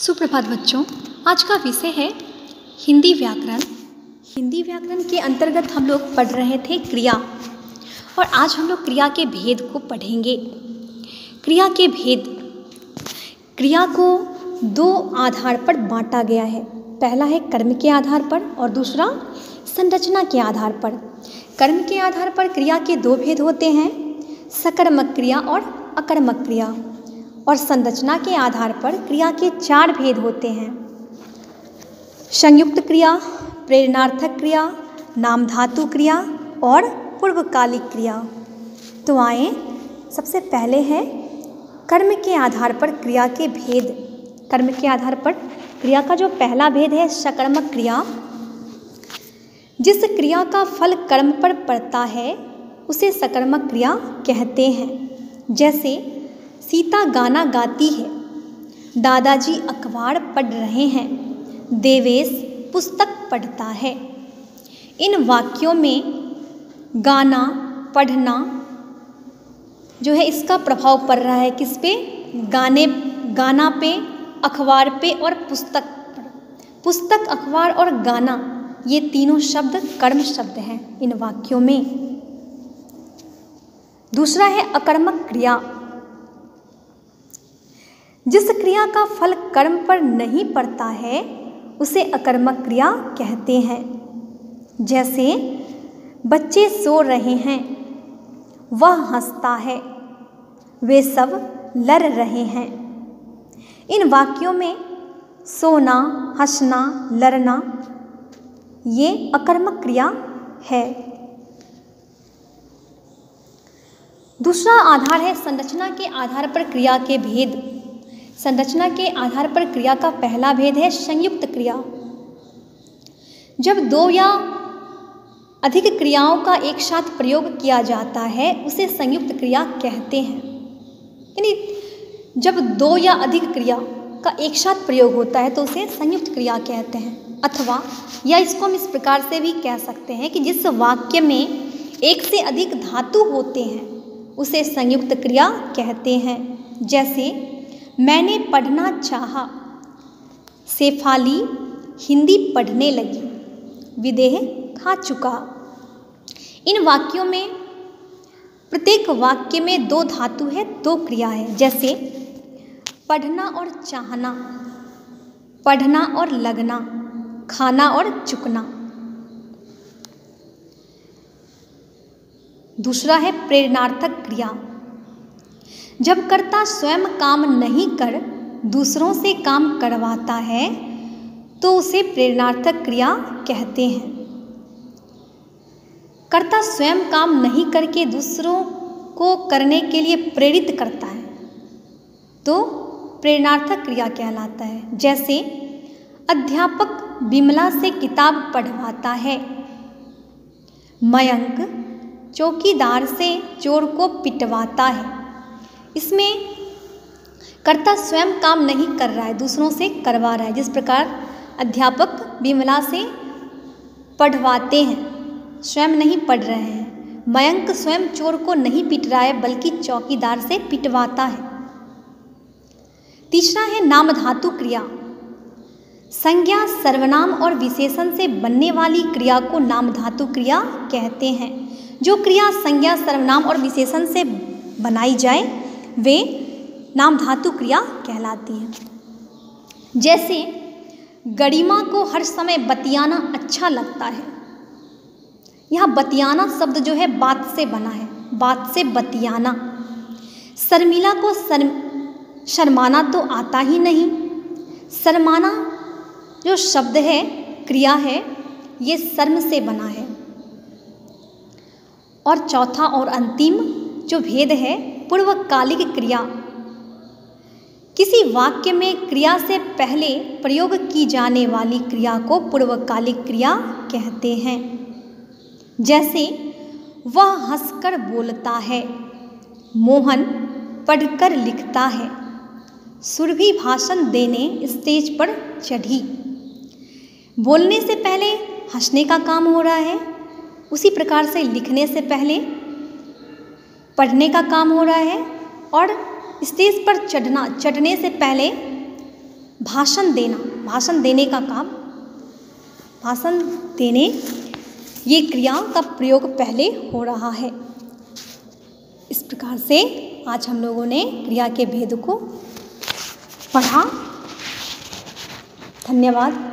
सुप्रभात बच्चों, आज का विषय है हिंदी व्याकरण। हिंदी व्याकरण के अंतर्गत हम लोग पढ़ रहे थे क्रिया, और आज हम लोग क्रिया के भेद को पढ़ेंगे। क्रिया के भेद, क्रिया को दो आधार पर बांटा गया है। पहला है कर्म के आधार पर और दूसरा संरचना के आधार पर। कर्म के आधार पर क्रिया के दो भेद होते हैं, सकर्मक क्रिया और अकर्मक क्रिया, और संरचना के आधार पर क्रिया के चार भेद होते हैं, संयुक्त क्रिया, प्रेरणार्थक क्रिया, नामधातु क्रिया और पूर्वकालिक क्रिया। तो आए सबसे पहले है कर्म के आधार पर क्रिया के भेद। कर्म के आधार पर क्रिया का जो पहला भेद है सकर्मक क्रिया। जिस क्रिया का फल कर्म पर पड़ता है उसे सकर्मक क्रिया कहते हैं। जैसे सीता गाना गाती है, दादाजी अखबार पढ़ रहे हैं, देवेश पुस्तक पढ़ता है। इन वाक्यों में गाना, पढ़ना जो है इसका प्रभाव पड़ रहा है किस पे? गाना पे, अखबार पे और पुस्तक पर। पुस्तक, अखबार और गाना ये तीनों शब्द कर्म शब्द हैं इन वाक्यों में। दूसरा है अकर्मक क्रिया। जिस क्रिया का फल कर्म पर नहीं पड़ता है उसे अकर्मक क्रिया कहते हैं। जैसे बच्चे सो रहे हैं, वह हंसता है, वे सब लड़ रहे हैं। इन वाक्यों में सोना, हंसना, लड़ना ये अकर्मक क्रिया है। दूसरा आधार है संरचना के आधार पर क्रिया के भेद। संरचना के आधार पर क्रिया का पहला भेद है संयुक्त क्रिया। जब दो या अधिक क्रियाओं का एक साथ प्रयोग किया जाता है उसे संयुक्त क्रिया कहते हैं। यानी जब दो या अधिक क्रिया का एक साथ प्रयोग होता है तो उसे संयुक्त क्रिया कहते हैं। अथवा या इसको हम इस प्रकार से भी कह सकते हैं कि जिस वाक्य में एक से अधिक धातु होते हैं उसे संयुक्त क्रिया कहते हैं। जैसे मैंने पढ़ना चाहा, शेफाली हिंदी पढ़ने लगी, विदेह खा चुका। इन वाक्यों में प्रत्येक वाक्य में दो धातु है, दो क्रिया है। जैसे पढ़ना और चाहना, पढ़ना और लगना, खाना और चुकना। दूसरा है प्रेरणार्थक क्रिया। जब कर्ता स्वयं काम नहीं कर दूसरों से काम करवाता है तो उसे प्रेरणार्थक क्रिया कहते हैं। कर्ता स्वयं काम नहीं करके दूसरों को करने के लिए प्रेरित करता है तो प्रेरणार्थक क्रिया कहलाता है। जैसे अध्यापक विमला से किताब पढ़वाता है, मयंक चौकीदार से चोर को पिटवाता है। इसमें कर्ता स्वयं काम नहीं कर रहा है, दूसरों से करवा रहा है। जिस प्रकार अध्यापक विमला से पढ़वाते हैं, स्वयं नहीं पढ़ रहे हैं। मयंक स्वयं चोर को नहीं पीट रहा है बल्कि चौकीदार से पिटवाता है। तीसरा है नामधातु क्रिया। संज्ञा, सर्वनाम और विशेषण से बनने वाली क्रिया को नामधातु क्रिया कहते हैं। जो क्रिया संज्ञा, सर्वनाम और विशेषण से बनाई जाए वे नामधातु क्रिया कहलाती है। जैसे गरिमा को हर समय बतियाना अच्छा लगता है। यहाँ बतियाना शब्द जो है बात से बना है, बात से बतियाना। शर्मिला को शर्माना तो आता ही नहीं। शर्माना जो शब्द है, क्रिया है, ये शर्म से बना है। और चौथा और अंतिम जो भेद है पूर्वकालिक क्रिया। किसी वाक्य में क्रिया से पहले प्रयोग की जाने वाली क्रिया को पूर्वकालिक क्रिया कहते हैं। जैसे वह हंसकर बोलता है, मोहन पढ़कर लिखता है, सुरभि भाषण देने स्टेज पर चढ़ी। बोलने से पहले हंसने का काम हो रहा है, उसी प्रकार से लिखने से पहले पढ़ने का काम हो रहा है, और स्टेज पर चढ़ने से पहले भाषण देना, भाषण देने का काम, भाषण देने, ये क्रिया का प्रयोग पहले हो रहा है। इस प्रकार से आज हम लोगों ने क्रिया के भेद को पढ़ा। धन्यवाद।